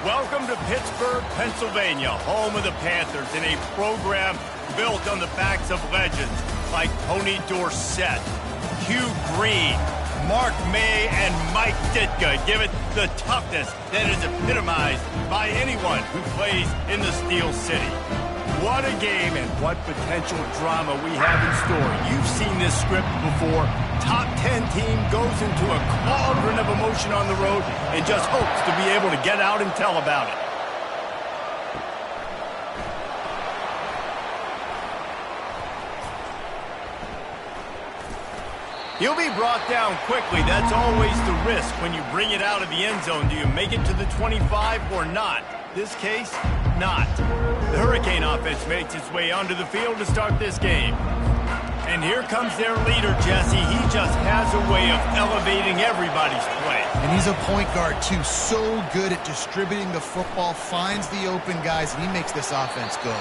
Welcome to Pittsburgh, Pennsylvania, home of the Panthers, in a program built on the backs of legends like Tony Dorsett, Hugh Green, Mark May, and Mike Ditka. Give it the toughness that is epitomized by anyone who plays in the Steel City. What a game and what potential drama we have in store. You've seen this script before. Top 10 team goes into a cauldron of emotion on the road and just hopes to be able to get out and tell about it. He'll be brought down quickly. That's always the risk when you bring it out of the end zone. Do you make it to the 25 or not? This case, not. The Hurricane offense makes its way onto the field to start this game. And here comes their leader, Jesse. He just has a way of elevating everybody's play. And he's a point guard, too. So good at distributing the football, finds the open guys, and he makes this offense go.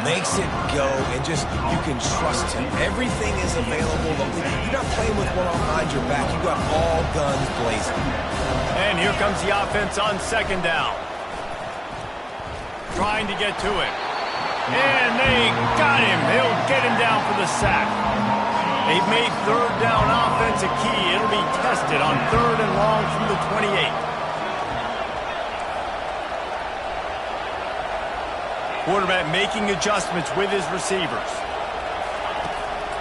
Makes it go, and just, you can trust him. Everything is available. You're not playing with one arm behind your back. You got all guns blazing. And here comes the offense on second down. Trying to get to it. And they got him. They'll get him down for the sack. They've made third down offense a key. It'll be tested on third and long from the 28. Quarterback making adjustments with his receivers.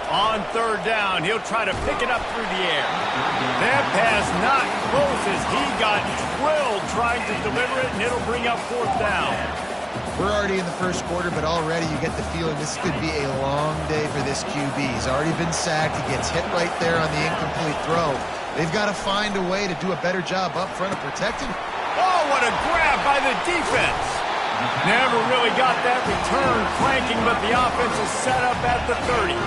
On third down, he'll try to pick it up through the air. That pass not close as he got drilled trying to deliver it, and it'll bring up fourth down. We're already in the first quarter, but already you get the feeling this could be a long day for this QB. He's already been sacked. He gets hit right there on the incomplete throw. They've got to find a way to do a better job up front of protecting. Oh, what a grab by the defense. Never really got that return flanking, but the offense is set up at the 30.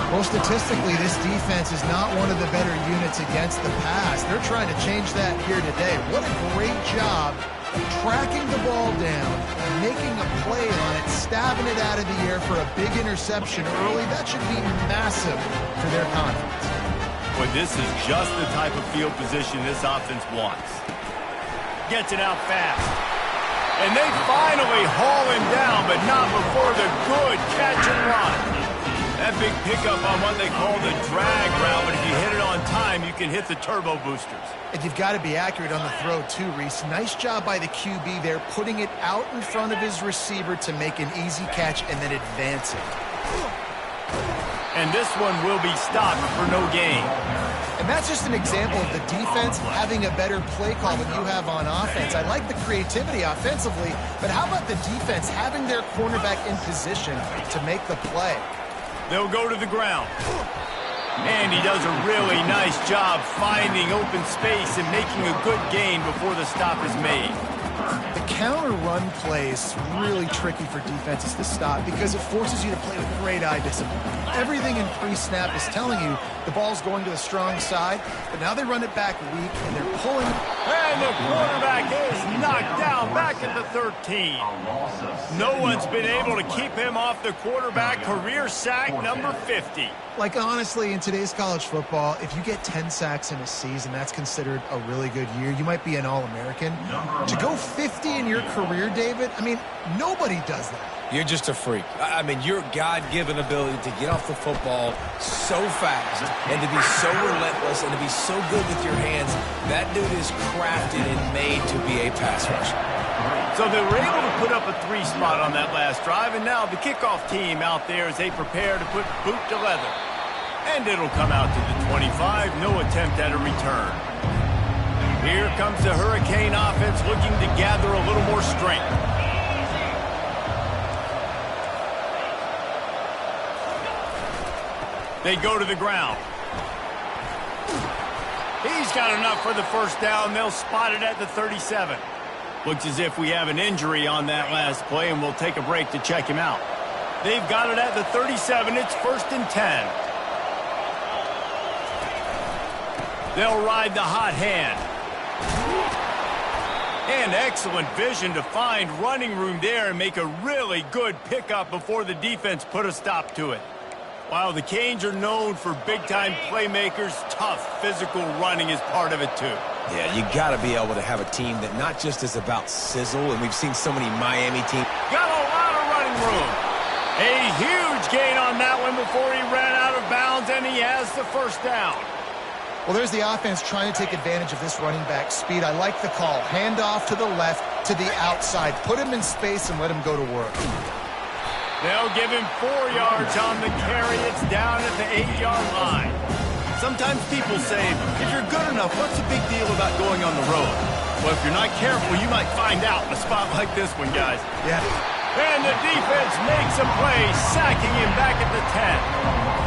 Well, statistically, this defense is not one of the better units against the pass. They're trying to change that here today. What a great job tracking the ball down, making a play on it, stabbing it out of the air for a big interception early. That should be massive for their confidence. But this is just the type of field position this offense wants. Gets it out fast. And they finally haul him down, but not before the good catch and run. That big pickup on what they call the drag route, but if you hit it on time, you can hit the turbo boosters. And you've got to be accurate on the throw, too, Reese. Nice job by the QB there, putting it out in front of his receiver to make an easy catch and then advancing. And this one will be stopped for no gain. And that's just an example of the defense having a better play call than you have on offense. I like the creativity offensively, but how about the defense having their cornerback in position to make the play? They'll go to the ground. And he does a really nice job finding open space and making a good gain before the stop is made. The counter run play is really tricky for defenses to stop because it forces you to play with great eye discipline. Everything in pre-snap is telling you the ball's going to the strong side, but now they run it back weak and they're pulling. And the quarterback is knocked down back at the 13. No one's been able to keep him off the quarterback. Career sack number 50. Like, honestly, in today's college football, if you get 10 sacks in a season, that's considered a really good year. You might be an All-American. To go 50 in your career, David, I mean, nobody does that. You're just a freak. I mean, your God-given ability to get off the football so fast and to be so relentless and to be so good with your hands, that dude is crafted and made to be a pass rusher. So they were able to put up a 3 spot on that last drive, and now the kickoff team out there as they prepare to put boot to leather. And it'll come out to the 25, no attempt at a return. Here comes the Hurricane offense looking to gather a little more strength. They go to the ground. He's got enough for the first down. They'll spot it at the 37. Looks as if we have an injury on that last play, and we'll take a break to check him out. They've got it at the 37. It's 1st and 10. They'll ride the hot hand. And excellent vision to find running room there and make a really good pickup before the defense put a stop to it. While the Canes are known for big-time playmakers, tough physical running is part of it too. Yeah, you got to be able to have a team that not just is about sizzle, and we've seen so many Miami teams. Got a lot of running room. A huge gain on that one before he ran out of bounds, and he has the first down. Well, there's the offense trying to take advantage of this running back speed. I like the call. Hand off to the left, to the outside. Put him in space and let him go to work. They'll give him 4 yards on the carry. It's down at the 8-yard line. Sometimes people say, if you're good enough, what's the big deal about going on the road? Well, if you're not careful, you might find out in a spot like this one, guys. Yeah. And the defense makes a play, sacking him back at the 10.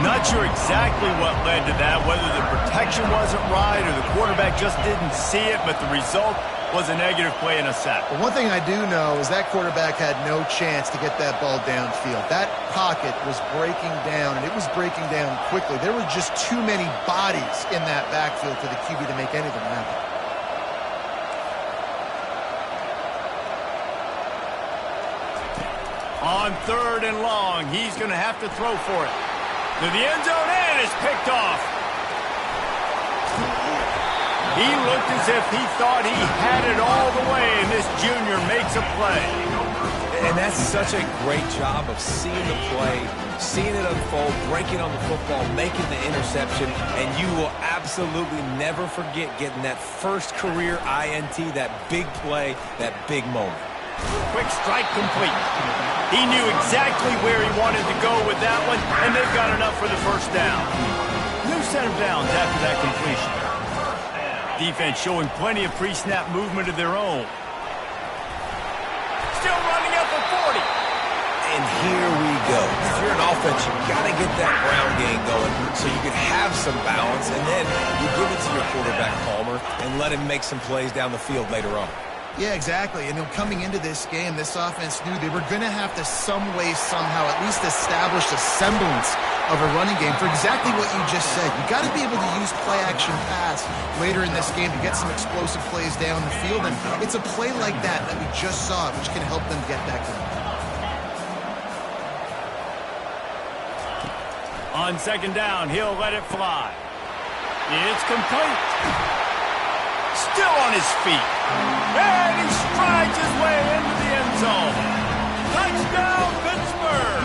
Not sure exactly what led to that, whether the protection wasn't right or the quarterback just didn't see it, but the result was a negative play and a sack. But one thing I do know is that quarterback had no chance to get that ball downfield. That pocket was breaking down, and it was breaking down quickly. There were just too many bodies in that backfield for the QB to make anything happen. On 3rd and long, he's going to have to throw for it. To the end zone, and it's picked off. He looked as if he thought he had it all the way, and this junior makes a play. And that's such a great job of seeing the play, seeing it unfold, breaking on the football, making the interception, and you will absolutely never forget getting that first career INT, that big play, that big moment. Quick strike complete. He knew exactly where he wanted to go with that one, and they've got enough for the first down. New set of downs after that completion. Defense showing plenty of pre-snap movement of their own. Still running up for 40. And here we go. If you're an offense, you've got to get that ground game going so you can have some balance, and then you give it to your quarterback, Palmer, and let him make some plays down the field later on. Yeah, exactly. And coming into this game, this offense knew they were going to have to some way, somehow, at least establish a semblance of a running game for exactly what you just said. You got to be able to use play-action pass later in this game to get some explosive plays down the field. And it's a play like that we just saw, which can help them get that going. On 2nd down, he'll let it fly. It's complete. Still on his feet. And he strides his way into the end zone. Touchdown, Pittsburgh!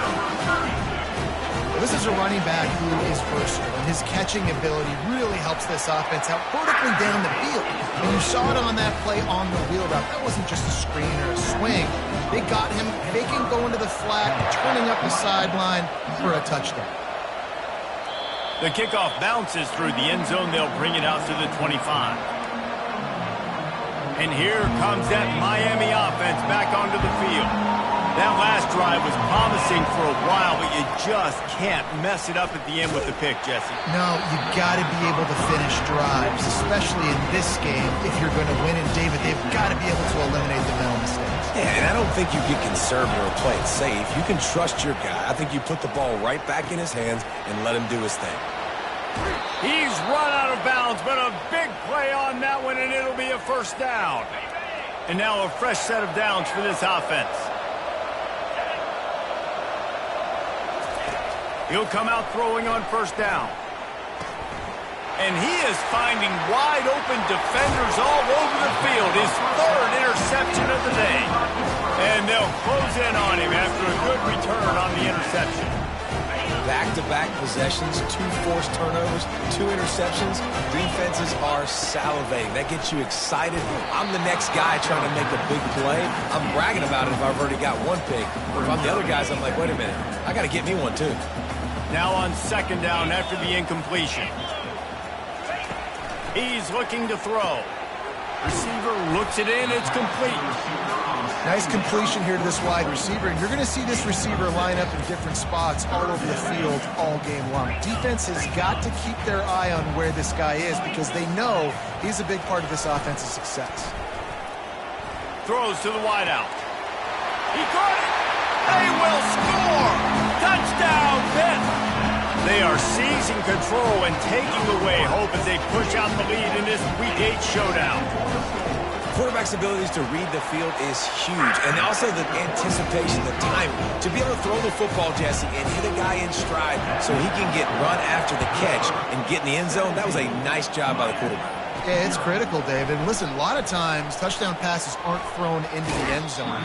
Well, this is a running back who is versatile, and his catching ability really helps this offense out vertically down the field. And you saw it on that play on the wheel route. That wasn't just a screen or a swing. They got him faking going to the flat, turning up the sideline for a touchdown. The kickoff bounces through the end zone. They'll bring it out to the 25. And here comes that Miami offense back onto the field. That last drive was promising for a while, but you just can't mess it up at the end with the pick, Jesse. No, you got to be able to finish drives, especially in this game if you're going to win. And, David, they've got to be able to eliminate the mental mistakes. Yeah, and I don't think you get conservative or play it safe. You can trust your guy. I think you put the ball right back in his hands and let him do his thing. He's run out of bounds, but a big play on that one, and it'll be a first down. And now a fresh set of downs for this offense. He'll come out throwing on first down. And he is finding wide open defenders all over the field. His 3rd interception of the day. And they'll close in on him after a good return on the interception. Back-to-back possessions, 2 forced turnovers, 2 interceptions. Defenses are salivating. That gets you excited. I'm the next guy trying to make a big play. I'm bragging about it if I've already got one pick. Or if I'm the other guys, I'm like, wait a minute, I got to get me one too. Now on 2nd down after the incompletion. He's looking to throw. Receiver looks it in. It's complete. Nice completion here to this wide receiver, and you're going to see this receiver line up in different spots all over the field all game long. Defense has got to keep their eye on where this guy is because they know he's a big part of this offense's success. Throws to the wideout. He caught it. They will score. Touchdown, Pitt. They are seizing control and taking away hope as they push out the lead in this Week 8 showdown. Quarterback's abilities to read the field is huge, and also the anticipation, the timing. To be able to throw the football, Jesse, and hit a guy in stride so he can get run after the catch and get in the end zone, that was a nice job by the quarterback. Yeah, it's critical, David. And listen, a lot of times touchdown passes aren't thrown into the end zone.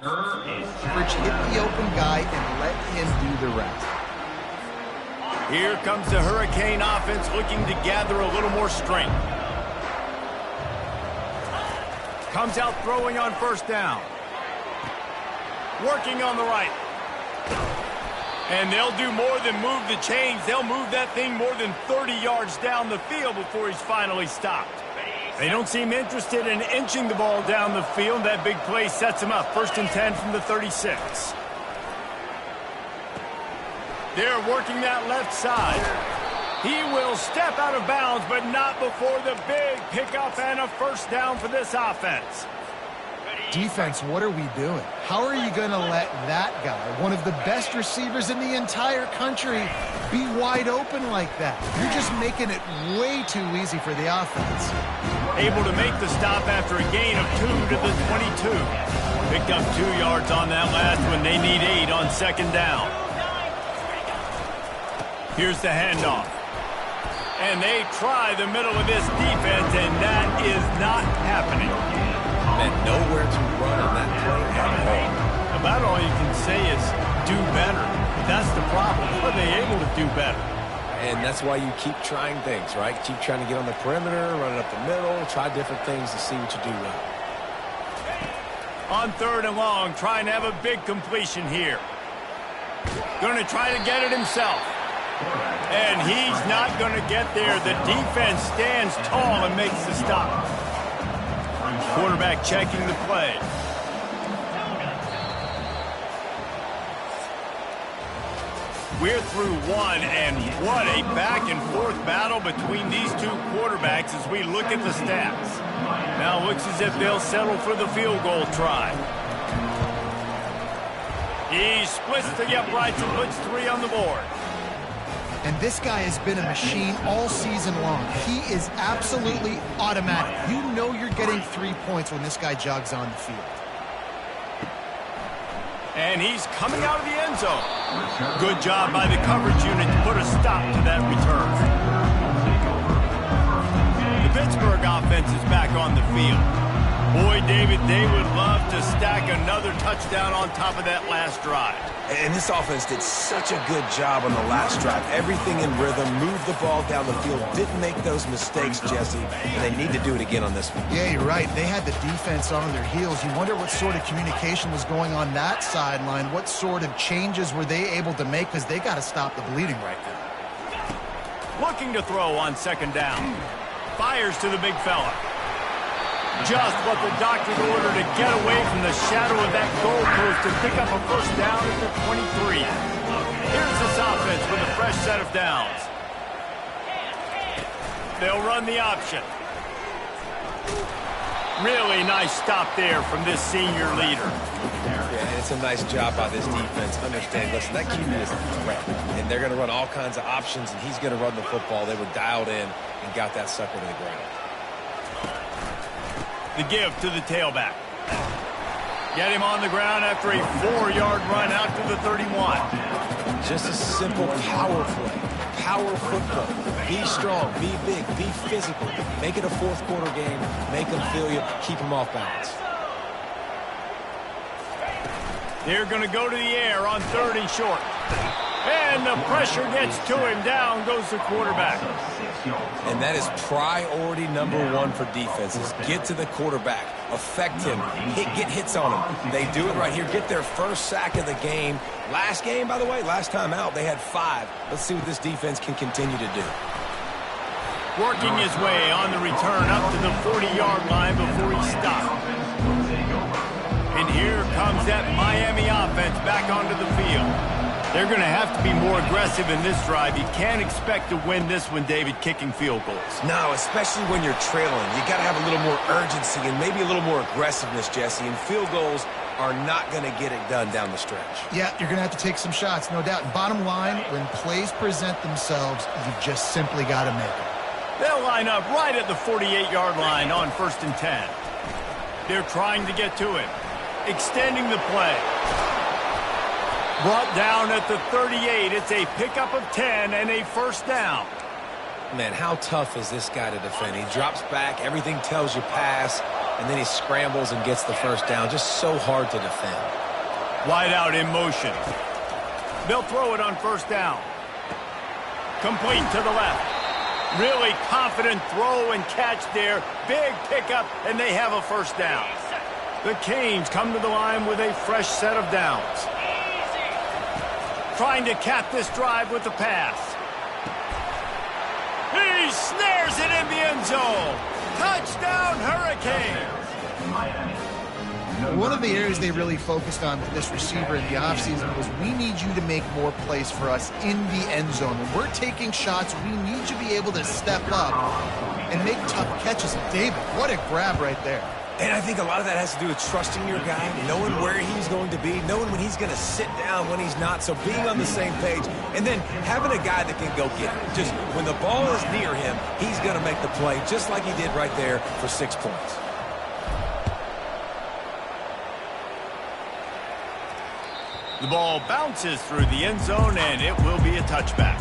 Coverage, hit the open guy and let him do the rest. Here comes the Hurricane offense looking to gather a little more strength. Comes out throwing on first down. Working on the right. And they'll do more than move the chains. They'll move that thing more than 30 yards down the field before he's finally stopped. They don't seem interested in inching the ball down the field. That big play sets him up. 1st and 10 from the 36. They're working that left side. He will step out of bounds, but not before the big pickup and a first down for this offense. Defense, what are we doing? How are you going to let that guy, one of the best receivers in the entire country, be wide open like that? You're just making it way too easy for the offense. Able to make the stop after a gain of 2 to the 22. Picked up 2 yards on that last one. They need 8 on 2nd down. Here's the handoff. And they try the middle of this defense, and that is not happening. Man, nowhere to run on that play at all. About all you can say is do better. That's the problem. Are they able to do better? And that's why you keep trying things, right? Keep trying to get on the perimeter, run it up the middle, try different things to see what you do well. On 3rd and long, trying to have a big completion here. Going to try to get it himself. And he's not going to get there. The defense stands tall and makes the stop. Quarterback checking the play. We're through one, and what a back-and-forth battle between these two quarterbacks as we look at the stats. Now looks as if they'll settle for the field goal try. He splits the uprights and puts 3 on the board. And this guy has been a machine all season long. He is absolutely automatic. You know you're getting 3 points when this guy jogs on the field. And he's coming out of the end zone. Good job by the coverage unit to put a stop to that return. The Pittsburgh offense is back on the field. Boy, David, they would love to stack another touchdown on top of that last drive. And this offense did such a good job on the last drive. Everything in rhythm, moved the ball down the field, didn't make those mistakes, Jesse. And they need to do it again on this one. Yeah, you're right. They had the defense on their heels. You wonder what sort of communication was going on that sideline. What sort of changes were they able to make? Because they got to stop the bleeding right now. Looking to throw on 2nd down. Fires to the big fella. Just what the doctor ordered to get away from the shadow of that goalpost to pick up a first down at the 23. Here's this offense with a fresh set of downs. They'll run the option. Really nice stop there from this senior leader. Yeah, and it's a nice job by this defense. Understand, listen, that QB is a threat, and they're going to run all kinds of options, and he's going to run the football. They were dialed in and got that sucker to the ground. The give to the tailback. Get him on the ground after a 4-yard run out to the 31. Just a simple power play. Power football. Be strong, be big, be physical. Make it a 4th quarter game. Make them feel you. Keep them off balance. They're going to go to the air on 3rd and short. And the pressure gets to him. Down goes the quarterback. And that is priority number 1 for defenses. Get to the quarterback. Affect him. Get hits on him. They do it right here. Get their first sack of the game. Last game, by the way, last time out, they had 5. Let's see what this defense can continue to do. Working his way on the return up to the 40-yard line before he stopped. And here comes that Miami offense back onto the field. They're going to have to be more aggressive in this drive. You can't expect to win this one, David, kicking field goals. No, especially when you're trailing. You got to have a little more urgency and maybe a little more aggressiveness, Jesse. And field goals are not going to get it done down the stretch. Yeah, you're going to have to take some shots, no doubt. Bottom line, when plays present themselves, you've just simply got to make them. They'll line up right at the 48-yard line on 1st and 10. They're trying to get to him. Extending the play. Brought down at the 38. It's a pickup of 10 and a first down. Man, how tough is this guy to defend? He drops back. Everything tells you pass. and then he scrambles and gets the first down. Just so hard to defend. Wide out in motion. They'll throw it on first down. Complete to the left. Really confident throw and catch there. Big pickup, and they have a first down. The Canes come to the line with a fresh set of downs. Trying to cap this drive with the pass. He snares it in the end zone. Touchdown, Hurricanes. One of the areas they really focused on with this receiver in the offseason was we need you to make more plays for us in the end zone. When we're taking shots, we need you to be able to step up and make tough catches. David, what a grab right there. And I think a lot of that has to do with trusting your guy, knowing where he's going to be, knowing when he's going to sit down, when he's not. So being on the same page, and then having a guy that can go get it. Just when the ball is near him, he's going to make the play, just like he did right there for 6 points. The ball bounces through the end zone, and it will be a touchback.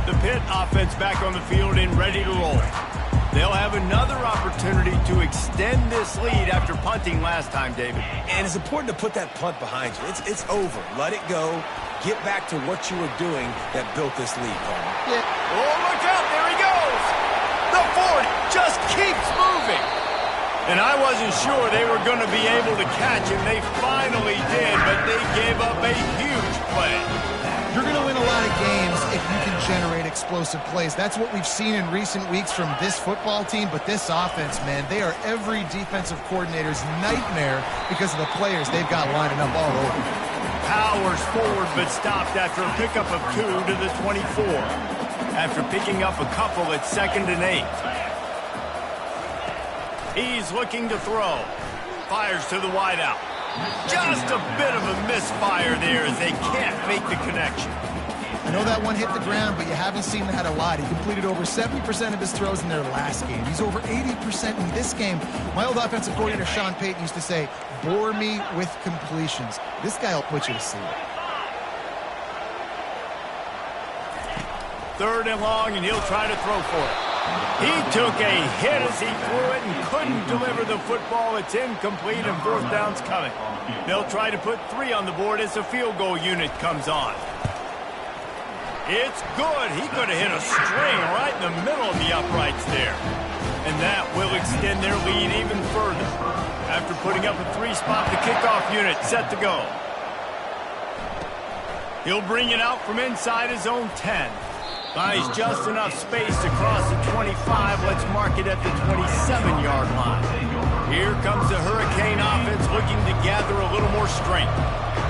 The Pitt offense back on the field and ready to roll. They'll have another opportunity to extend this lead after punting last time, David. And it's important to put that punt behind you. It's over. Let it go. Get back to what you were doing that built this lead, Paul. Yeah. Oh, look out. There he goes. The 40 just keeps moving. And I wasn't sure they were going to be able to catch him. They finally did, but they gave up a huge play. You're going to win a lot of games if you can generate explosive plays. That's what we've seen in recent weeks from this football team, but this offense, man, they are every defensive coordinator's nightmare because of the players they've got lining up all over. Powers forward, but stopped after a pickup of 2 to the 24. After picking up a couple at 2nd and 8. He's looking to throw. Fires to the wideout. Just a bit of a misfire there as they can't make the connection. I know that one hit the ground, but you haven't seen that a lot. He completed over 70% of his throws in their last game. He's over 80% in this game. My old offensive coordinator, Sean Payton, used to say, bore me with completions. This guy will put you to sleep. 3rd and long, and he'll try to throw for it. He took a hit as he threw it and couldn't deliver the football. It's incomplete, and 4th down's coming. They'll try to put 3 on the board as the field goal unit comes on. It's good. He could have hit a string right in the middle of the uprights there. And that will extend their lead even further. After putting up a 3-spot, the kickoff unit set to go. He'll bring it out from inside his own 10. Buys just enough space to cross the 25. Let's mark it at the 27-yard line. Here comes the Hurricane offense looking to gather a little more strength.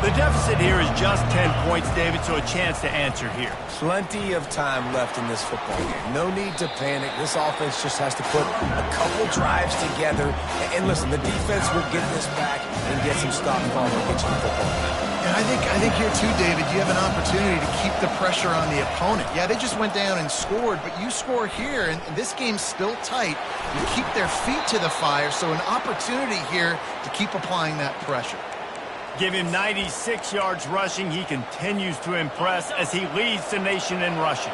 The deficit here is just 10 points, David, so a chance to answer here. Plenty of time left in this football game. No need to panic. This offense just has to put a couple drives together. And listen, the defense will get this back and get some stop and follow and get you the football back. And I think here too, David, you have an opportunity to keep the pressure on the opponent. Yeah, they just went down and scored, but you score here, and this game's still tight. You keep their feet to the fire, so an opportunity here to keep applying that pressure. Give him 96 yards rushing. He continues to impress as he leads the nation in rushing.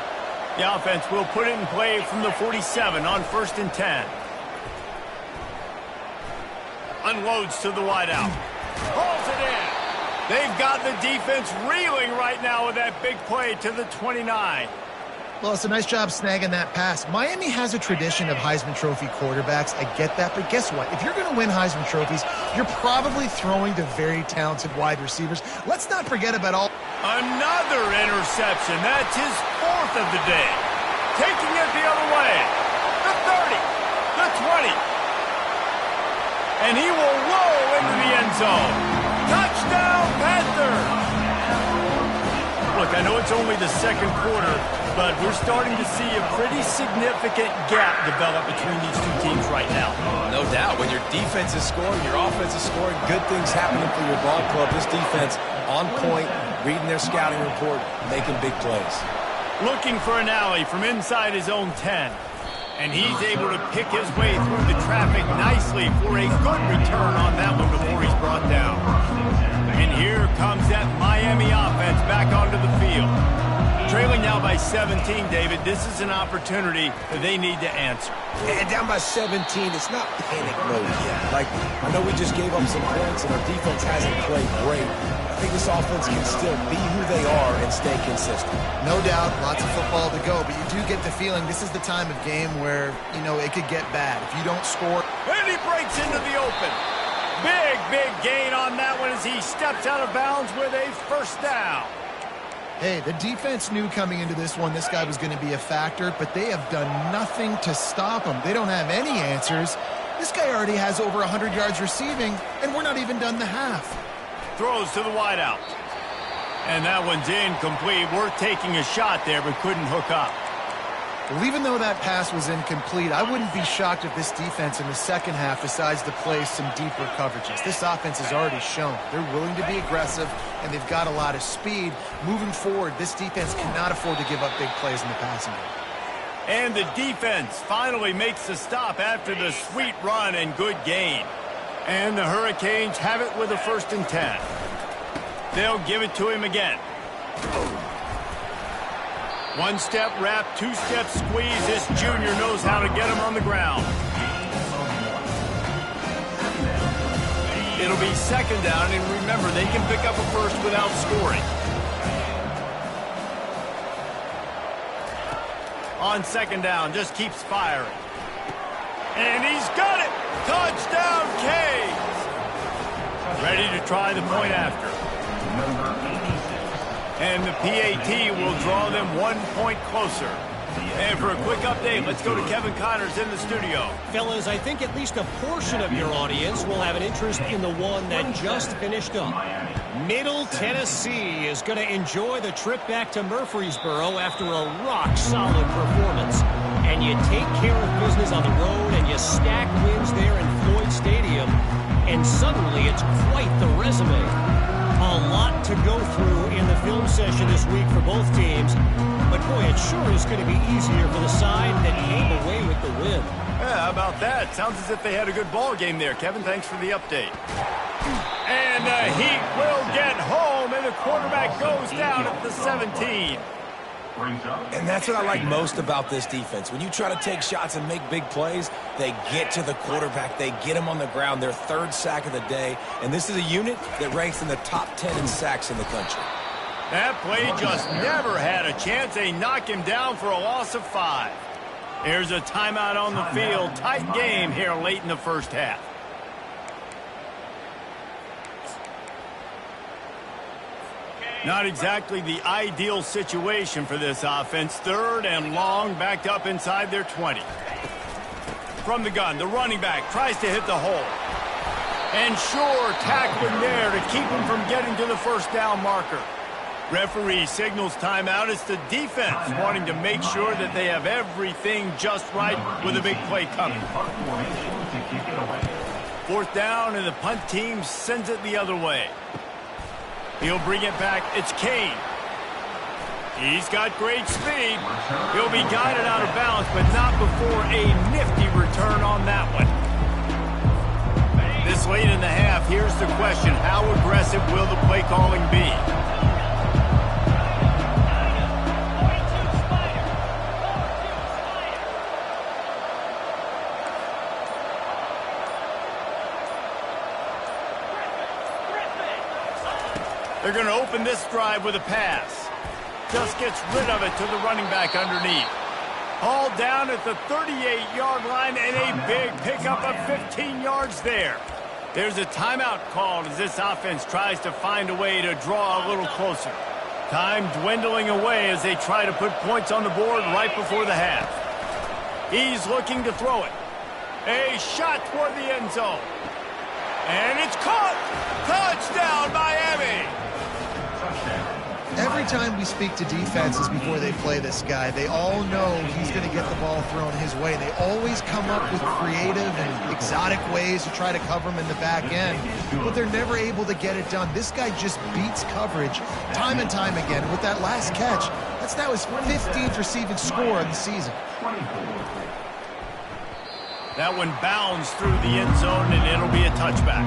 The offense will put it in play from the 47 on 1st and 10. Unloads to the wideout. Pulls it in. They've got the defense reeling right now with that big play to the 29. Well, it's a nice job snagging that pass. Miami has a tradition of Heisman Trophy quarterbacks. I get that, but guess what? If you're going to win Heisman Trophies, you're probably throwing to very talented wide receivers. Let's not forget about all... Another interception. That's his 4th of the day. Taking it the other way. The 30. The 20. And he will roll into the end zone. Touchdown, Panthers! Look, I know it's only the 2nd quarter, but we're starting to see a pretty significant gap develop between these two teams right now. No doubt. When your defense is scoring, your offense is scoring, good things happening for your ball club. This defense on point, reading their scouting report, making big plays. Looking for an alley from inside his own 10. And he's able to pick his way through the traffic nicely for a good return on that one before he's brought down. And here comes that Miami offense back onto the field. Trailing now by 17, David. This is an opportunity that they need to answer. And down by 17, it's not panic mode yet. Like, I know we just gave up some points and our defense hasn't played great. I think this offense can still be who they are and stay consistent. No doubt, lots of football to go, but you do get the feeling this is the time of game where, you know, it could get bad. If you don't score. And he breaks into the open. Big gain on that one as he steps out of bounds with a first down. Hey, the defense knew coming into this one this guy was going to be a factor, but they have done nothing to stop him. They don't have any answers. This guy already has over 100 yards receiving, and we're not even done the half. Throws to the wideout. And that one's incomplete. Worth taking a shot there, but couldn't hook up. Well, even though that pass was incomplete, I wouldn't be shocked if this defense in the second half decides to play some deeper coverages. This offense has already shown they're willing to be aggressive, and they've got a lot of speed. Moving forward, this defense cannot afford to give up big plays in the passing game. And the defense finally makes the stop after the sweet run and good gain. And the Hurricanes have it with a 1st and 10. They'll give it to him again. One-step wrap, two-step squeeze. This junior knows how to get him on the ground. It'll be 2nd down, and remember, they can pick up a first without scoring. On 2nd down, just keeps firing. And he's got it! Touchdown, Canes! Ready to try the point after. And the PAT will draw them 1 point closer. And for a quick update, let's go to Kevin Connors in the studio. Fellas, I think at least a portion of your audience will have an interest in the one that just finished up. Middle Tennessee is going to enjoy the trip back to Murfreesboro after a rock-solid performance. And you take care of business on the road and you stack wins there in Floyd Stadium. And suddenly it's quite the resume. A lot to go through in the film session this week for both teams. But boy, it sure is going to be easier for the side that came away with the win. Yeah, how about that? Sounds as if they had a good ball game there. Kevin, thanks for the update. And the Heat will get home, and the quarterback goes down at the 17. And that's what I like most about this defense. When you try to take shots and make big plays, they get to the quarterback. They get him on the ground. Their 3rd sack of the day. And this is a unit that ranks in the top 10 in sacks in the country. That play just never had a chance. They knock him down for a loss of 5. Here's a timeout on the field. Tight game here late in the first half. Not exactly the ideal situation for this offense. 3rd and long, backed up inside their 20. From the gun, the running back tries to hit the hole. And sure, tackling there to keep him from getting to the first down marker. Referee signals timeout. It's the defense wanting to make sure that they have everything just right with a big play coming. 4th down, and the punt team sends it the other way. He'll bring it back. It's Kane. He's got great speed. He'll be guided out of bounds, but not before a nifty return on that one. This late in the half, here's the question. How aggressive will the play calling be? They're going to open this drive with a pass. Just gets rid of it to the running back underneath. Hauled down at the 38-yard line, and a big pickup of 15 yards there. There's a timeout called as this offense tries to find a way to draw a little closer. Time dwindling away as they try to put points on the board right before the half. He's looking to throw it. A shot toward the end zone. And it's caught. Touchdown, Miami. Every time we speak to defenses before they play this guy, they all know he's going to get the ball thrown his way. They always come up with creative and exotic ways to try to cover him in the back end, but they're never able to get it done. This guy just beats coverage time and time again. With that last catch, that's now his 15th receiving score of the season. That one bounds through the end zone, and it'll be a touchback.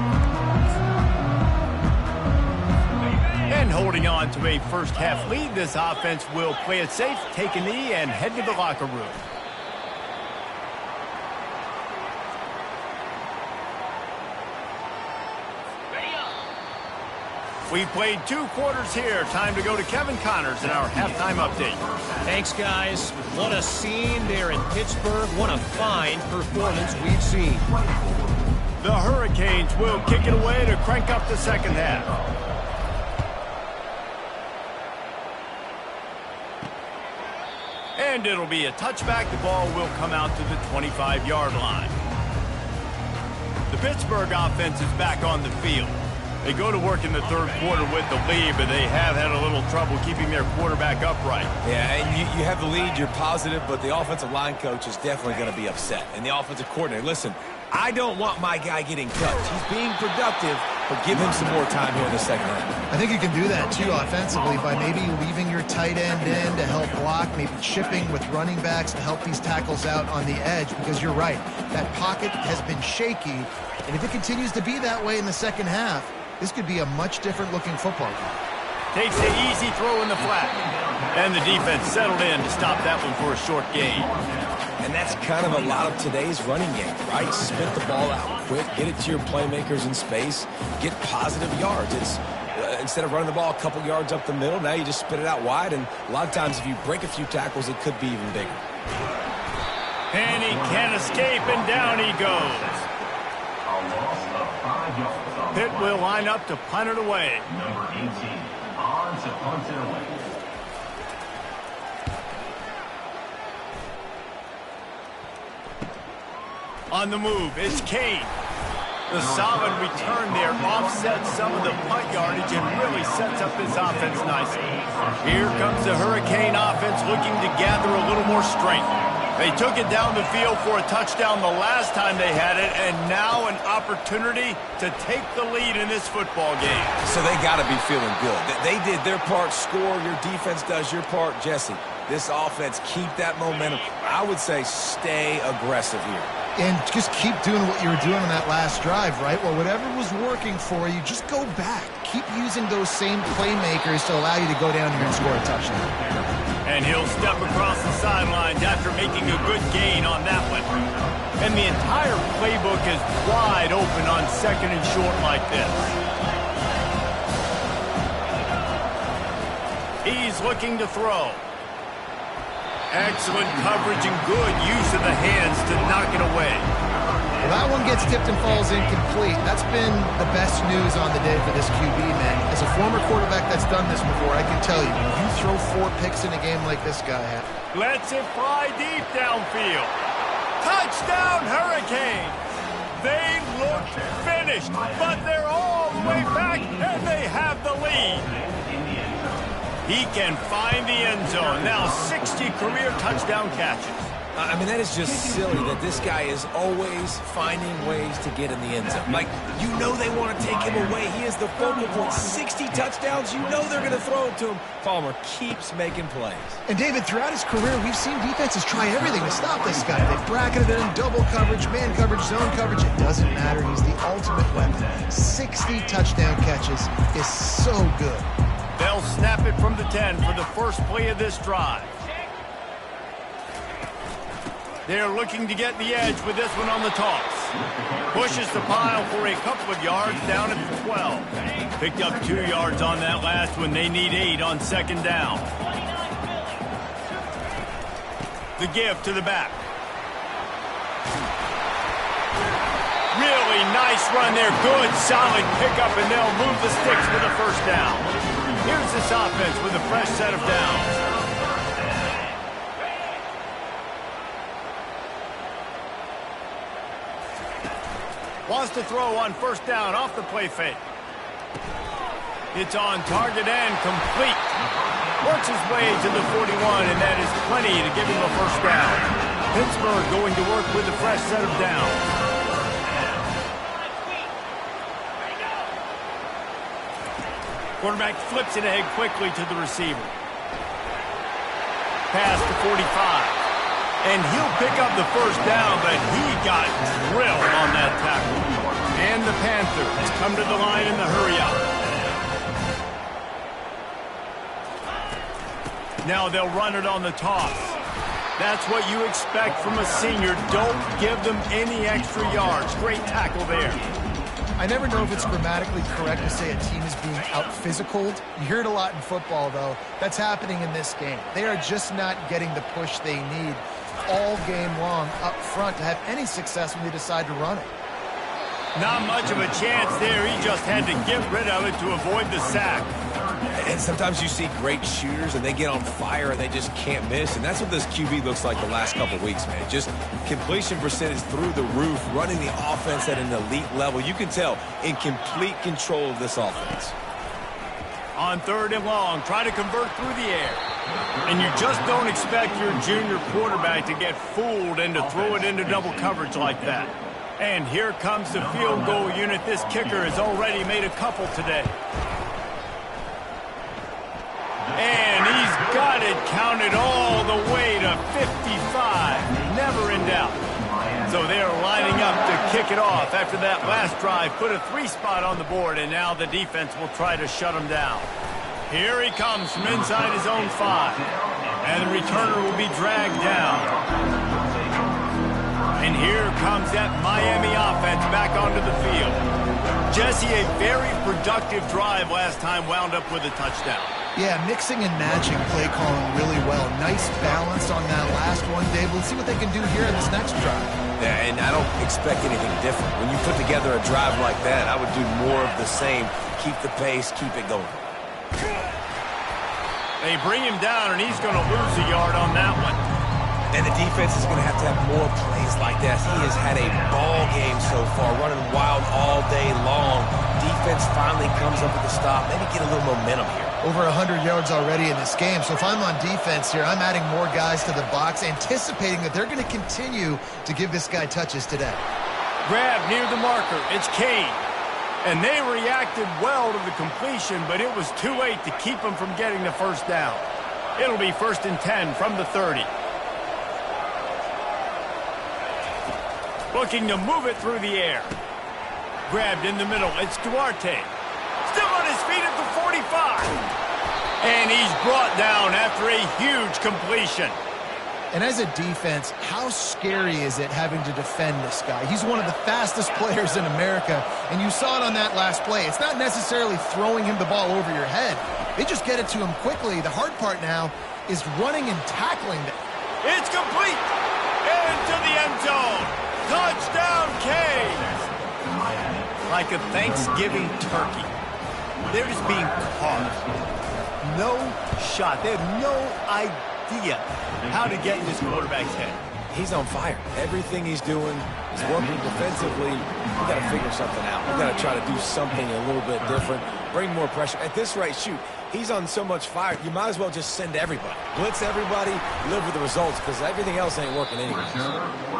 And holding on to a first-half lead, this offense will play it safe, take a knee, and head to the locker room. We played 2 quarters here. Time to go to Kevin Connors in our halftime update. Thanks, guys. What a scene there in Pittsburgh. What a fine performance we've seen. The Hurricanes will kick it away to crank up the second half. And it'll be a touchback. The ball will come out to the 25-yard line. The Pittsburgh offense is back on the field. They go to work in the third quarter with the lead, but they have had a little trouble keeping their quarterback upright. Yeah, and you have the lead, you're positive, but the offensive line coach is definitely going to be upset. And the offensive coordinator, listen, I don't want my guy getting touched. He's being productive, but give him some more time here in the second half. I think you can do that, too, offensively, by maybe leaving your tight end in to help block, maybe chipping with running backs to help these tackles out on the edge, because you're right. That pocket has been shaky, and if it continues to be that way in the second half, this could be a much different-looking football game. Takes the easy throw in the flat. And the defense settled in to stop that one for a short gain. And that's kind of a lot of today's running game, right? Spit the ball out quick, get it to your playmakers in space, get positive yards. It's instead of running the ball a couple yards up the middle, now you just spit it out wide, and a lot of times if you break a few tackles, it could be even bigger. And he can't escape, and down he goes. Pitt will line up to punt it away. Number 18, on to punt it away. On the move, it's Kane. The solid return there offsets some of the punt yardage and really sets up this offense nicely. Here comes the Hurricane offense looking to gather a little more strength. They took it down the field for a touchdown the last time they had it, and now an opportunity to take the lead in this football game. So they got to be feeling good. They did their part, score. Your defense does your part. Jesse, this offense, keep that momentum. I would say stay aggressive here. And just keep doing what you were doing on that last drive, right? Well, whatever was working for you, just go back. Keep using those same playmakers to allow you to go down here and score a touchdown. And he'll step across the sidelines after making a good gain on that one. And the entire playbook is wide open on second and short like this. He's looking to throw. Excellent coverage and good use of the hands to knock it away. Well, that one gets tipped and falls incomplete. That's been the best news on the day for this QB, man. As a former quarterback that's done this before, I can tell you, when you throw 4 picks in a game like this guy has. Lets it fly deep downfield. Touchdown, Hurricane! They look finished, but they're all the way back, and they have the lead. He can find the end zone. Now 60 career touchdown catches. I mean, that is just silly that this guy is always finding ways to get in the end zone. Like, you know they want to take him away. He is the focal point. 60 touchdowns, you know they're going to throw it to him. Palmer keeps making plays. And, David, throughout his career, we've seen defenses try everything to stop this guy. They've bracketed him, double coverage, man coverage, zone coverage. It doesn't matter. He's the ultimate weapon. 60 touchdown catches is so good. They'll snap it from the 10 for the first play of this drive. They're looking to get the edge with this one on the toss. Pushes the pile for a couple of yards down at the 12. Picked up 2 yards on that last one. They need 8 on second down. The give to the back. Really nice run there. Good, solid pickup, and they'll move the sticks for the first down. Here's this offense with a fresh set of downs. Wants to throw on first down off the play fake. It's on target and complete. Works his way to the 41, and that is plenty to give him a first down. Pittsburgh going to work with a fresh set of downs. Quarterback flips it ahead quickly to the receiver. Pass to 45. And he'll pick up the first down, but he got drilled on that tackle. And the Panthers come to the line in the hurry up. Now they'll run it on the toss. That's what you expect from a senior. Don't give them any extra yards. Great tackle there. I never know if it's grammatically correct to say a team is being out-physicaled. You hear it a lot in football, though. That's happening in this game. They are just not getting the push they need all game long up front to have any success when they decide to run it. Not much of a chance there. He just had to get rid of it to avoid the sack. And sometimes you see great shooters and they get on fire and they just can't miss. And that's what this QB looks like the last couple weeks, man. Just completion percentage through the roof, running the offense at an elite level. You can tell in complete control of this offense. On 3rd and long, try to convert through the air. And you just don't expect your junior quarterback to get fooled and to throw it into double coverage like that. And here comes the field goal unit. This kicker has already made a couple today. And he's got it counted all the way to 55. Never in doubt. So they're lining up to kick it off after that last drive. Put a 3 spot on the board, and now the defense will try to shut him down. Here he comes from inside his own 5. And the returner will be dragged down. And here comes that Miami offense back onto the field. Jesse, a very productive drive last time, wound up with a touchdown. Yeah, mixing and matching play calling really well. Nice balance on that last one, Dave. Let's see what they can do here in this next drive. Yeah, and I don't expect anything different. When you put together a drive like that, I would do more of the same. Keep the pace, keep it going. They bring him down, and he's going to lose a yard on that one. And the defense is going to have more plays like that. He has had a ball game so far, running wild all day long. Defense finally comes up with a stop. Maybe get a little momentum here. Over 100 yards already in this game. So if I'm on defense here, I'm adding more guys to the box, anticipating that they're going to continue to give this guy touches today. Grab near the marker. It's Kane. And they reacted well to the completion, but it was too late to keep them from getting the first down. It'll be 1st and 10 from the 30. Looking to move it through the air. Grabbed in the middle. It's Duarte. Still on his feet at the 45. And he's brought down after a huge completion. And as a defense, how scary is it having to defend this guy? He's one of the fastest players in America, and you saw it on that last play. It's not necessarily throwing him the ball over your head. They just get it to him quickly. The hard part now is running and tackling them. It's complete. Into the end zone. Touchdown, Canes. Like a Thanksgiving turkey. They're just being caught. No shot. They have no idea how to get in this quarterback's head. He's on fire. Everything he's doing is working defensively. We got to figure something out. We got to try to do something a little bit different. Bring more pressure. At this rate, shoot, he's on so much fire, you might as well just send everybody. Blitz everybody, live with the results, because everything else ain't working anyway.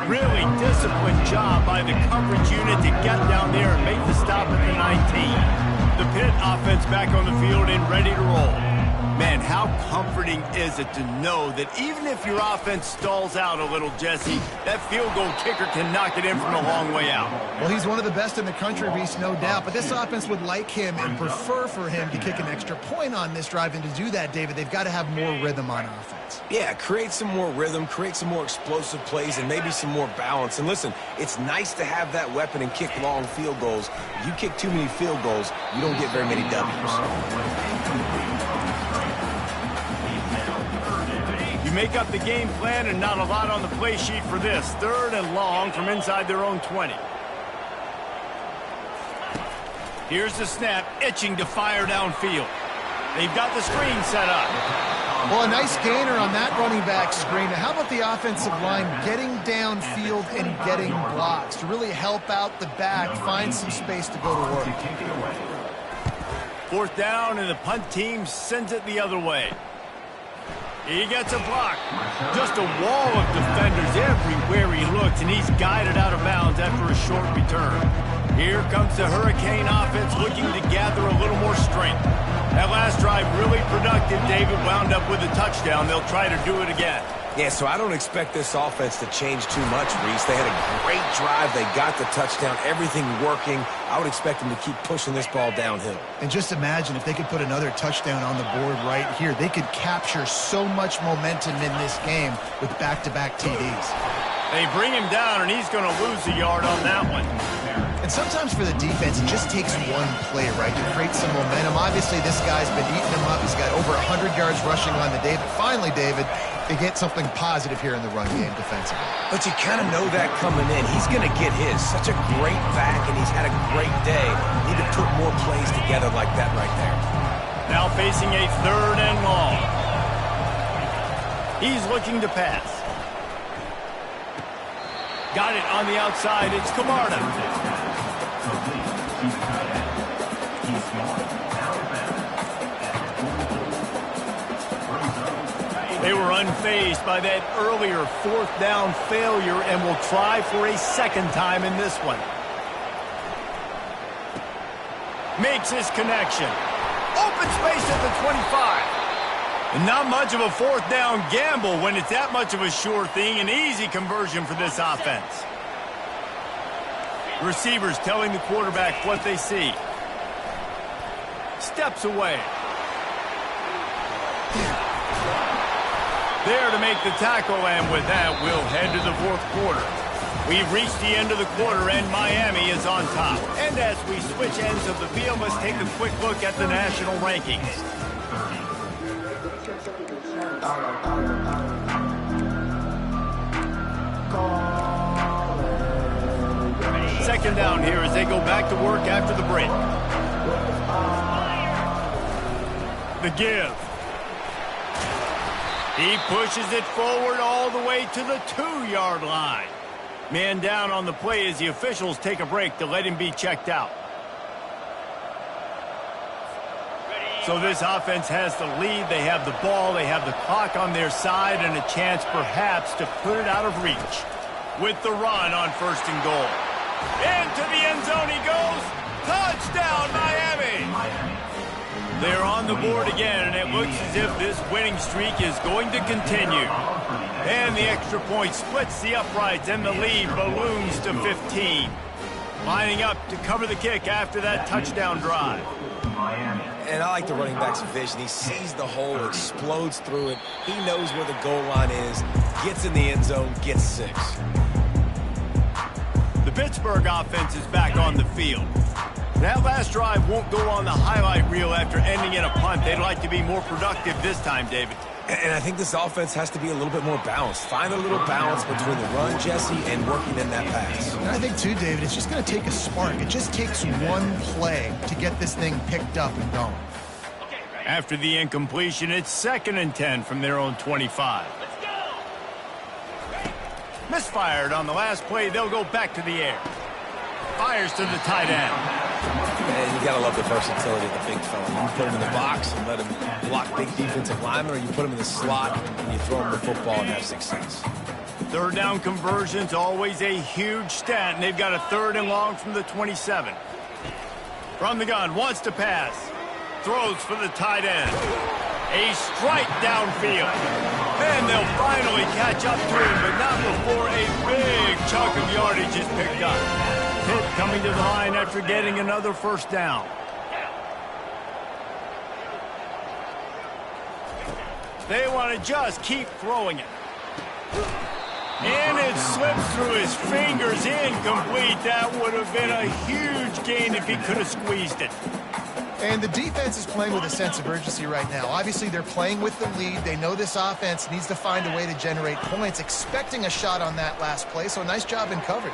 Really disciplined job by the coverage unit to get down there and make the stop at the 19. The Pitt offense back on the field and ready to roll. Man, how comforting is it to know that even if your offense stalls out a little, Jesse, that field goal kicker can knock it in from a long way out. Well, he's one of the best in the country, Reese, no doubt. But this offense would like him and prefer for him to kick an extra point on this drive. And to do that, David, they've got to have more rhythm on offense. Yeah, create some more rhythm, create some more explosive plays, and maybe some more balance. And listen, it's nice to have that weapon and kick long field goals. If you kick too many field goals, you don't get very many W's. You make up the game plan and not a lot on the play sheet for this. 3rd and long from inside their own 20. Here's the snap, itching to fire downfield. They've got the screen set up. Well, a nice gainer on that running back screen. Now, how about the offensive line getting downfield and getting blocks to really help out the back, find some space to go to work. 4th down, and the punt team sends it the other way. He gets a block. Just a wall of defenders everywhere he looks, and he's guided out of bounds after a short return. Here comes the Hurricane offense looking to gather a little more strength. That last drive really productive. David wound up with a touchdown. They'll try to do it again. Yeah, so I don't expect this offense to change too much, Reese. They had a great drive. They got the touchdown, everything working. I would expect them to keep pushing this ball downhill. And just imagine if they could put another touchdown on the board right here. They could capture so much momentum in this game with back-to-back TDs. They bring him down, and he's going to lose a yard on that one. And sometimes for the defense, it just takes one play, right, to create some momentum. Obviously, this guy's been eating them up. He's got over 100 yards rushing on the day. But finally, David, they get something positive here in the run game defensively. But you kind of know that coming in. He's going to get his. Such a great back, and he's had a great day. Need to put more plays together like that right there. Now facing a 3rd and long. He's looking to pass. Got it on the outside. It's Camarda. They were unfazed by that earlier 4th down failure and will try for a second time in this one. Makes his connection. Open space at the 25. And not much of a 4th down gamble when it's that much of a sure thing. An easy conversion for this offense. Receivers telling the quarterback what they see. Steps away. There to make the tackle, and with that, we'll head to the 4th quarter. We've reached the end of the quarter, and Miami is on top. And as we switch ends of the field, let's take a quick look at the national rankings. Second down here as they go back to work after the break. The give. He pushes it forward all the way to the 2-yard line. Man down on the play as the officials take a break to let him be checked out. So this offense has the lead. They have the ball. They have the clock on their side and a chance perhaps to put it out of reach. With the run on 1st and goal. Into the end zone he goes. Touchdown, Miami! They're on the board again, and it looks as if this winning streak is going to continue. And the extra point splits the uprights, and the lead balloons to 15. Lining up to cover the kick after that touchdown drive. And I like the running back's vision. He sees the hole, explodes through it. He knows where the goal line is, gets in the end zone, gets 6. The Pittsburgh offense is back on the field. That last drive won't go on the highlight reel after ending in a punt. They'd like to be more productive this time, David. And I think this offense has to be a little bit more balanced. Find a little balance between the run, Jesse, and working in that pass. And I think, too, David, it's just going to take a spark. It just takes one play to get this thing picked up and going. After the incompletion, it's 2nd and 10 from their own 25. Misfired on the last play. They'll go back to the air. Fires to the tight end. And you got to love the versatility of the big fella. You put him in the box and let him block big defensive linemen, or you put him in the slot and you throw him the football and have success. 3rd down conversion's always a huge stat, and they've got a 3rd and long from the 27. From the gun, wants to pass. Throws for the tight end. A strike downfield. Then they'll finally catch up to him, but not before a big chunk of yardage is picked up. Pitt coming to the line after getting another 1st down. They want to just keep throwing it. And it slips through his fingers, incomplete. That would have been a huge gain if he could have squeezed it. And the defense is playing with a sense of urgency right now. Obviously, they're playing with the lead. They know this offense needs to find a way to generate points, expecting a shot on that last play. So nice job in coverage.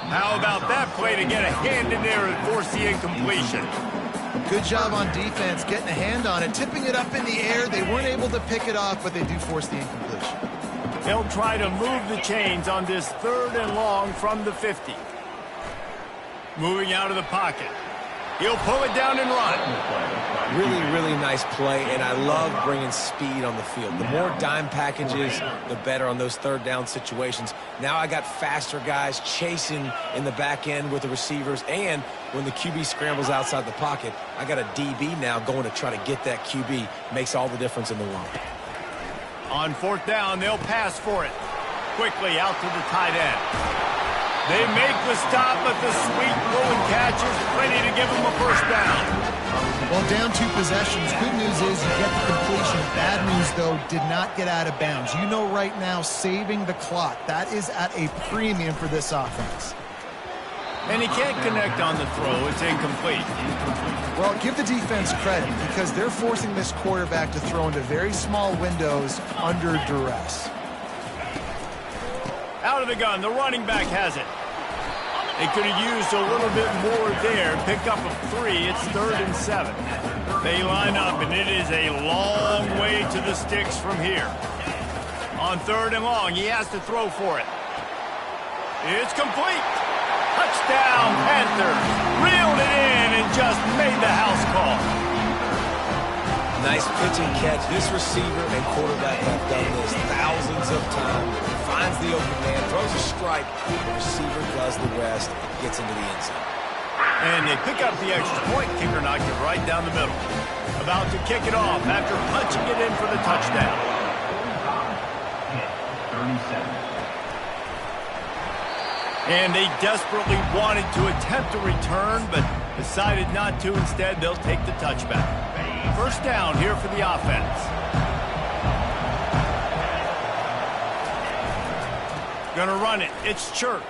How about that play to get a hand in there and force the incompletion? Good job on defense, getting a hand on it, tipping it up in the air. They weren't able to pick it off, but they do force the incompletion. They'll try to move the chains on this 3rd and long from the 50. Moving out of the pocket. He'll pull it down and run. Really, really nice play, and I love bringing speed on the field. The more dime packages, the better on those 3rd down situations. Now I got faster guys chasing in the back end with the receivers, and when the QB scrambles outside the pocket, I got a DB now going to try to get that QB. Makes all the difference in the world. On fourth down, they'll pass for it. Quickly out to the tight end. They make the stop, but the sweet throwing catch is ready to give them a first down. Well, down 2 possessions. Good news is you get the completion. Bad news, though, did not get out of bounds. You know right now, saving the clock. That is at a premium for this offense. And he can't connect on the throw. It's incomplete. Well, give the defense credit because they're forcing this quarterback to throw into very small windows under duress. Out of the gun, the running back has it. They could have used a little bit more there. Pick up a 3. It's 3rd and 7. They line up, and it is a long way to the sticks from here. On 3rd and long, he has to throw for it. It's complete. Touchdown, Panthers. Reeled it in and just made the house call. Nice pitch and catch. This receiver and quarterback have done this thousands of times. Finds the open man, throws a strike. The receiver does the rest, gets into the end zone. And they pick up the extra point. Kicker knocked it right down the middle. About to kick it off after punching it in for the touchdown. 37. And they desperately wanted to attempt a return, but decided not to. Instead, they'll take the touchback. First down here for the offense. Gonna run it. It's Church.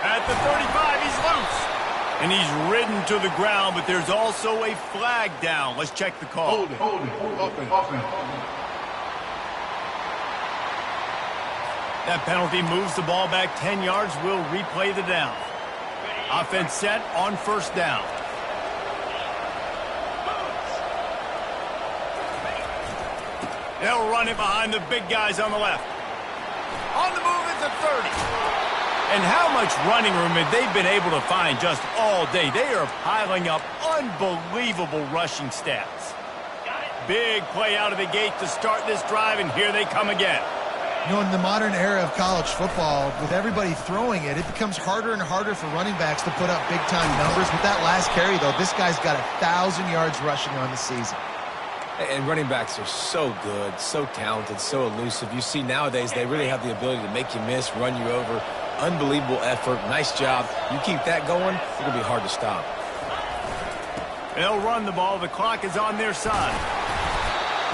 At the 35, he's loose. And he's ridden to the ground, but there's also a flag down. Let's check the call. Hold it. That penalty moves the ball back 10 yards. We'll replay the down. Offense set on first down. They'll run it behind the big guys on the left. On the move at the 30. And how much running room have they been able to find just all day? They are piling up unbelievable rushing stats. Big play out of the gate to start this drive, and here they come again. You know, in the modern era of college football, with everybody throwing it, it becomes harder and harder for running backs to put up big-time numbers. With that last carry, though, this guy's got 1,000 yards rushing on the season. And running backs are so good, so talented, so elusive. You see nowadays they really have the ability to make you miss, run you over. Unbelievable effort. Nice job. You keep that going, it'll be hard to stop. They'll run the ball. The clock is on their side.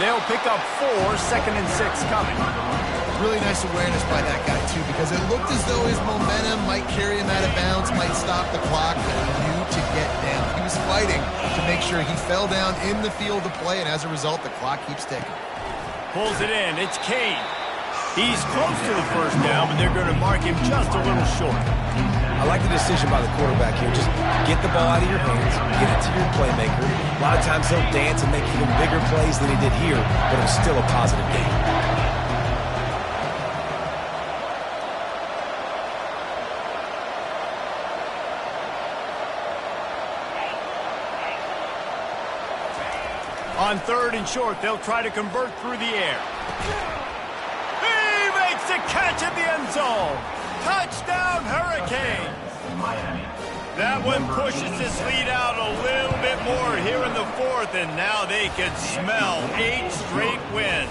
They'll pick up 4, 2nd and 6 coming. Really nice awareness by that guy, too, because it looked as though his momentum might carry him out of bounds, might stop the clock, but he knew to get down. He was fighting to make sure he fell down in the field of play, and as a result, the clock keeps ticking. Pulls it in. It's Kane. He's close to the first down, but they're going to mark him just a little short. I like the decision by the quarterback here. Just get the ball out of your hands, get it to your playmaker. A lot of times he'll dance and make even bigger plays than he did here, but it was still a positive game. On 3rd and short, they'll try to convert through the air. He makes a catch at the end zone. Touchdown, Hurricanes. That one pushes this lead out a little bit more here in the 4th, and now they can smell 8 straight wins.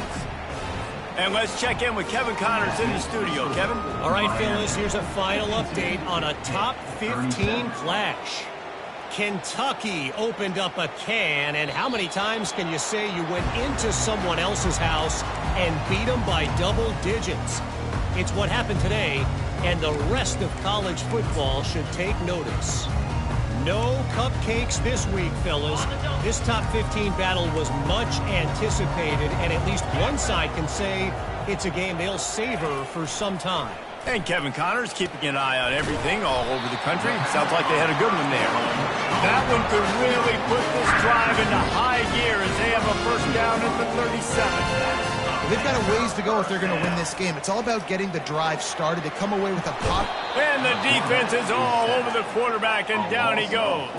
And let's check in with Kevin Connors in the studio. Kevin? All right, Phyllis, here's a final update on a top 15 clash. Kentucky opened up a can, and how many times can you say you went into someone else's house and beat them by double digits? It's what happened today, and the rest of college football should take notice. No cupcakes this week, fellas. This top 15 battle was much anticipated, and at least one side can say it's a game they'll savor for some time. And Kevin Connors keeping an eye on everything all over the country. Sounds like they had a good one there. That one could really put this drive into high gear as they have a first down at the 37. They've got a ways to go if they're going to win this game. It's all about getting the drive started. They come away with a pop. And the defense is all over the quarterback, and down he goes.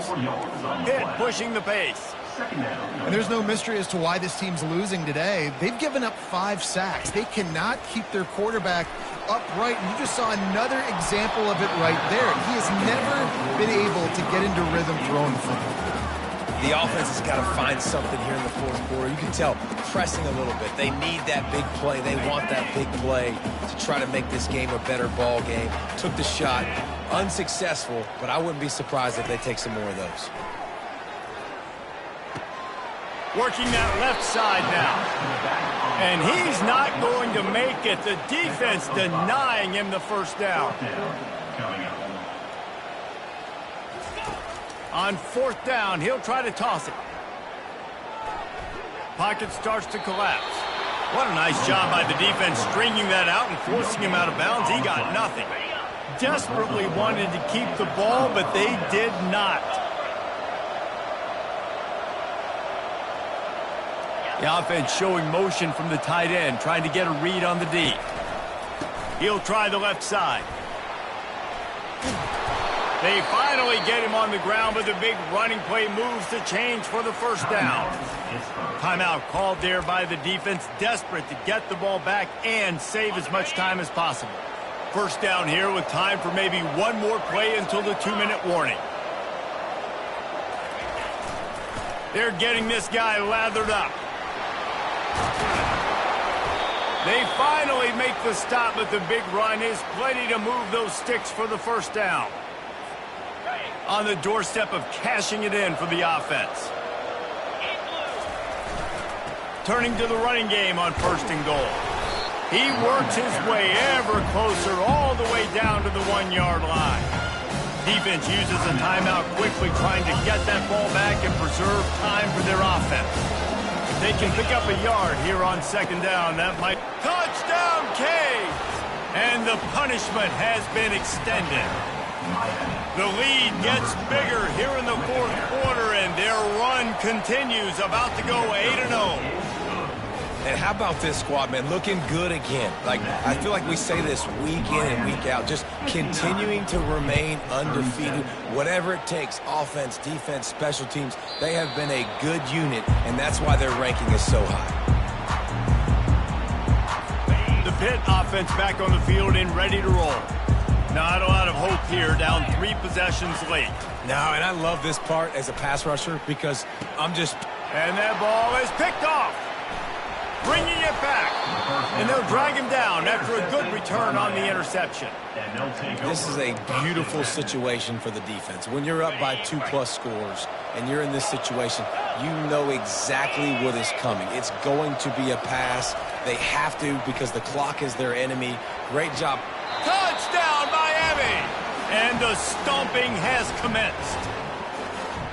Pitt pushing the pace. And there's no mystery as to why this team's losing today. They've given up 5 sacks. They cannot keep their quarterback upright. And you just saw another example of it right there. He has never been able to get into rhythm throwing the football. The offense has got to find something here in the fourth quarter. You can tell pressing a little bit. They need that big play. They want that big play to try to make this game a better ball game. Took the shot, unsuccessful, but I wouldn't be surprised if they take some more of those. Working that left side now. And he's not going to make it. The defense denying him the first down. On fourth down, he'll try to toss it. Pocket starts to collapse. What a nice job by the defense stringing that out and forcing him out of bounds. He got nothing. Desperately wanted to keep the ball, but they did not. The offense showing motion from the tight end, trying to get a read on the D. He'll try the left side. They finally get him on the ground, but the big running play moves the change for the first down. Timeout called there by the defense, desperate to get the ball back and save as much time as possible. First down here with time for maybe one more play until the 2-minute warning. They're getting this guy lathered up. They finally make the stop, but the big run is plenty to move those sticks for the first down. On the doorstep of cashing it in for the offense. Turning to the running game on first and goal. He works his way ever closer all the way down to the 1-yard line. Defense uses a timeout quickly, trying to get that ball back and preserve time for their offense. If they can pick up a yard here on second down, that might... Touchdown, Canes! And the punishment has been extended. The lead gets bigger here in the fourth quarter, and their run continues, about to go 8-0. And how about this squad, man? Looking good again. Like, I feel like we say this week in and week out, just continuing to remain undefeated. Whatever it takes, offense, defense, special teams, they have been a good unit, and that's why their ranking is so high. The Pitt offense back on the field and ready to roll. Not a lot of hope here, down 3 possessions late. No, and I love this part as a pass rusher because I'm just... And that ball is picked off. Bringing it back. And they'll drag him down after a good return on the interception. This is a beautiful situation for the defense. When you're up by 2+ scores and you're in this situation, you know exactly what is coming. It's going to be a pass. They have to because the clock is their enemy. Great job. Touchdown, Miami! And the stomping has commenced.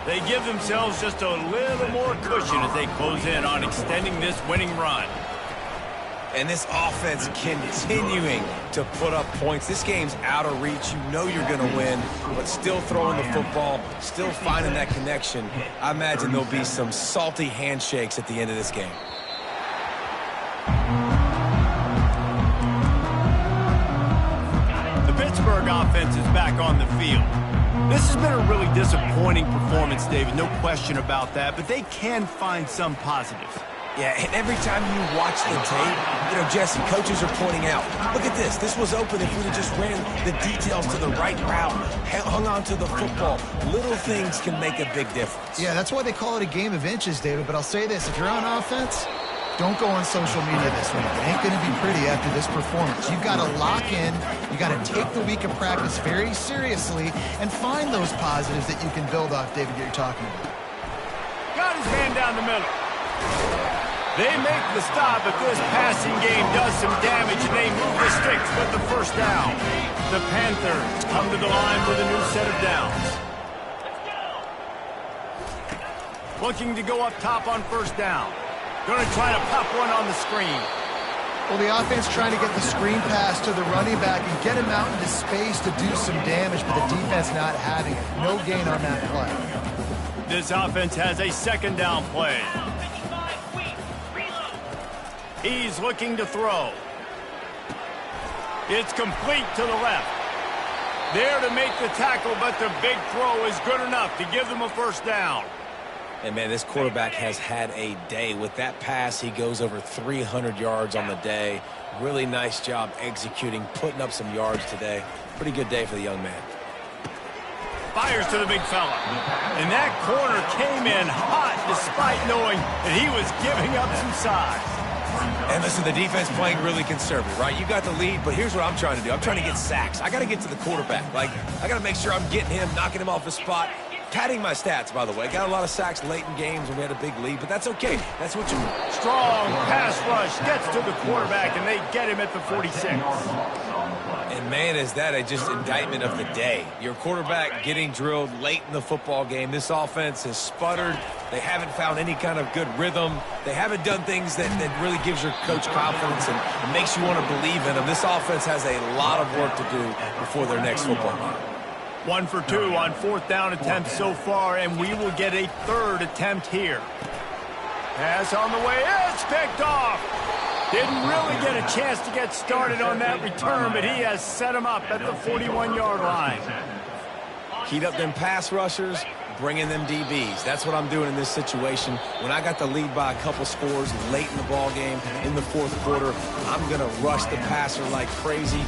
They give themselves just a little more cushion as they close in on extending this winning run. And this offense continuing to put up points. This game's out of reach. You know you're going to win, but still throwing the football, still finding that connection. I imagine there'll be some salty handshakes at the end of this game. Pittsburgh offense is back on the field. This has been a really disappointing performance, David, no question about that, but they can find some positives. Yeah, and every time you watch the tape, you know, Jesse, coaches are pointing out, look at this. This was open if we'd have just ran the details to the right route, hung on to the football. Little things can make a big difference. Yeah, that's why they call it a game of inches, David, but I'll say this. If you're on offense, don't go on social media this week. It ain't going to be pretty after this performance. You've got to lock in. You got to take the week of practice very seriously and find those positives that you can build off, David, that you're talking about. Got his man down the middle. They make the stop, but this passing game does some damage, and they move the sticks with the first down. The Panthers come to the line with a new set of downs. Looking to go up top on first down. Going to try to pop one on the screen. Well, the offense trying to get the screen pass to the running back and get him out into space to do some damage, but the defense not having it. No gain on that play. This offense has a second down play. He's looking to throw. It's complete to the left. There to make the tackle, but the big throw is good enough to give them a first down. And, man, this quarterback has had a day. With that pass, he goes over 300 yards on the day. Really nice job executing, putting up some yards today. Pretty good day for the young man. fires to the big fella. And that corner came in hot despite knowing that he was giving up some size. And listen, the defense playing really conservative, right? You got the lead, but here's what I'm trying to do. I'm trying to get sacks. I got to get to the quarterback. Like, I got to make sure I'm getting him, knocking him off his spot. Padding my stats, by the way. Got a lot of sacks late in games when we had a big lead, but that's okay. That's what you want. Strong pass rush gets to the quarterback, and they get him at the 46. And, man, is that just indictment of the day. Your quarterback getting drilled late in the football game. This offense has sputtered. They haven't found any kind of good rhythm. They haven't done things that really gives your coach confidence and makes you want to believe in them. This offense has a lot of work to do before their next football game. 1 for 2 on 4th down attempts so far, and we will get a 3rd attempt here. Pass on the way. It's picked off. Didn't really get a chance to get started on that return, but he has set him up at the 41-yard line. Heat up them pass rushers, bring in them DBs. That's what I'm doing in this situation. When I got the lead by a couple scores late in the ball game, in the 4th quarter, I'm going to rush the passer like crazy,